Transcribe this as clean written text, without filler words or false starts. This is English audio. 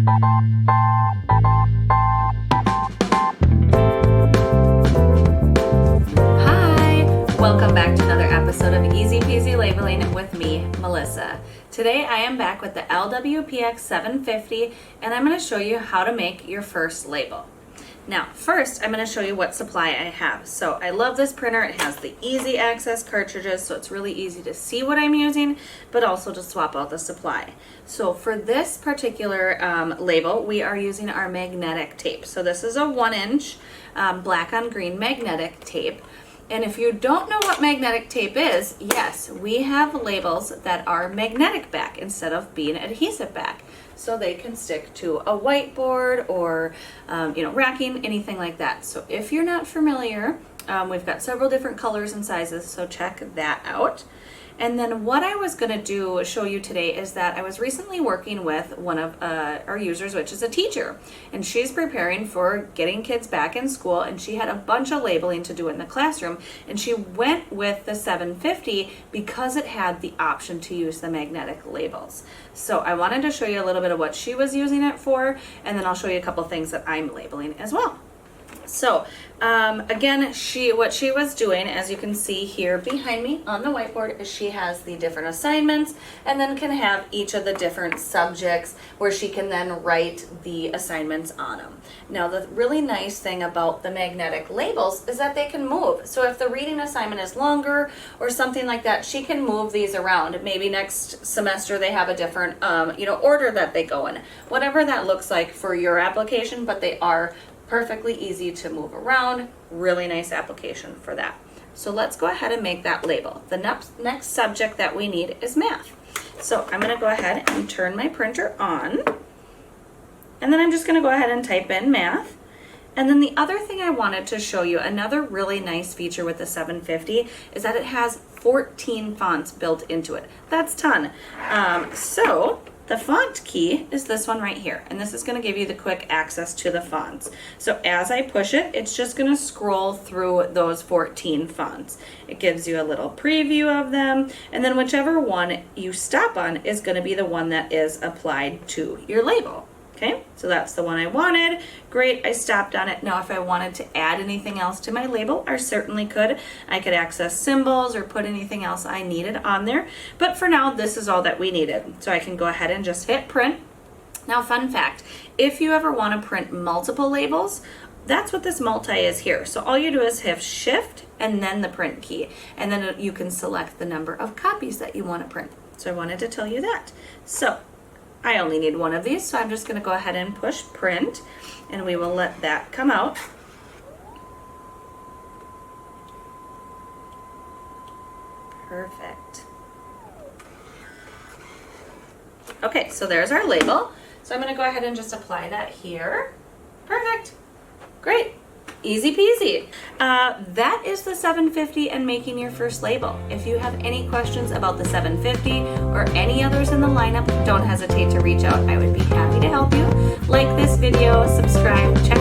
Welcome back to another episode of Easy Peasy Labeling with me, Melissa. Today I am back with the LW-PX750 and I'm going to show you how to make your first label. Now first I'm going to show you what supply I have. So I love this printer. It has the easy access cartridges, so it's really easy to see what I'm using, but also to swap out the supply. So for this particular label, we are using our magnetic tape. So this is a 1-inch black on green magnetic tape. And if you don't know what magnetic tape is, yes, we have labels that are magnetic back instead of being adhesive back. So they can stick to a whiteboard or, racking, anything like that. So if you're not familiar, we've got several different colors and sizes, so check that out. And then what I was going to show you today is that I was recently working with one of our users, which is a teacher, and she's preparing for getting kids back in school, and she had a bunch of labeling to do in the classroom, and she went with the 750 because it had the option to use the magnetic labels. So I wanted to show you a little bit of what she was using it for, and then I'll show you a couple things that I'm labeling as well. So again, what she was doing, as you can see here behind me on the whiteboard, is she has the different assignments and then can have each of the different subjects where she can then write the assignments on them. Now the really nice thing about the magnetic labels is that they can move. So if the reading assignment is longer or something like that, she can move these around. Maybe next semester they have a different order that they go in. Whatever that looks like for your application, but they are perfectly easy to move around. Really nice application for that. So let's go ahead and make that label. The next subject that we need is math. So I'm going to go ahead and turn my printer on, and then I'm just going to go ahead and type in math. And then the other thing I wanted to show you, another really nice feature with the 750, is that it has 14 fonts built into it. That's a ton. So the font key is this one right here, and this is going to give you the quick access to the fonts. So as I push it, it's just going to scroll through those 14 fonts. It gives you a little preview of them, and then whichever one you stop on is going to be the one that is applied to your label. Okay, so that's the one I wanted. Great, I stopped on it. Now if I wanted to add anything else to my label, I certainly could. I could access symbols or put anything else I needed on there. But for now, this is all that we needed. So I can go ahead and just hit print. Now fun fact, if you ever want to print multiple labels, that's what this multi is here. So all you do is hit shift and then the print key. And then you can select the number of copies that you want to print. So I wanted to tell you that. So I only need one of these, so I'm just going to go ahead and push print, and we will let that come out. Perfect. Okay, so there's our label. So I'm going to go ahead and just apply that here. Perfect. Great. Easy peasy. That is the 750 and making your first label. If you have any questions about the 750 or any others in the lineup, don't hesitate to reach out. I would be happy to help you. Like this video, subscribe, check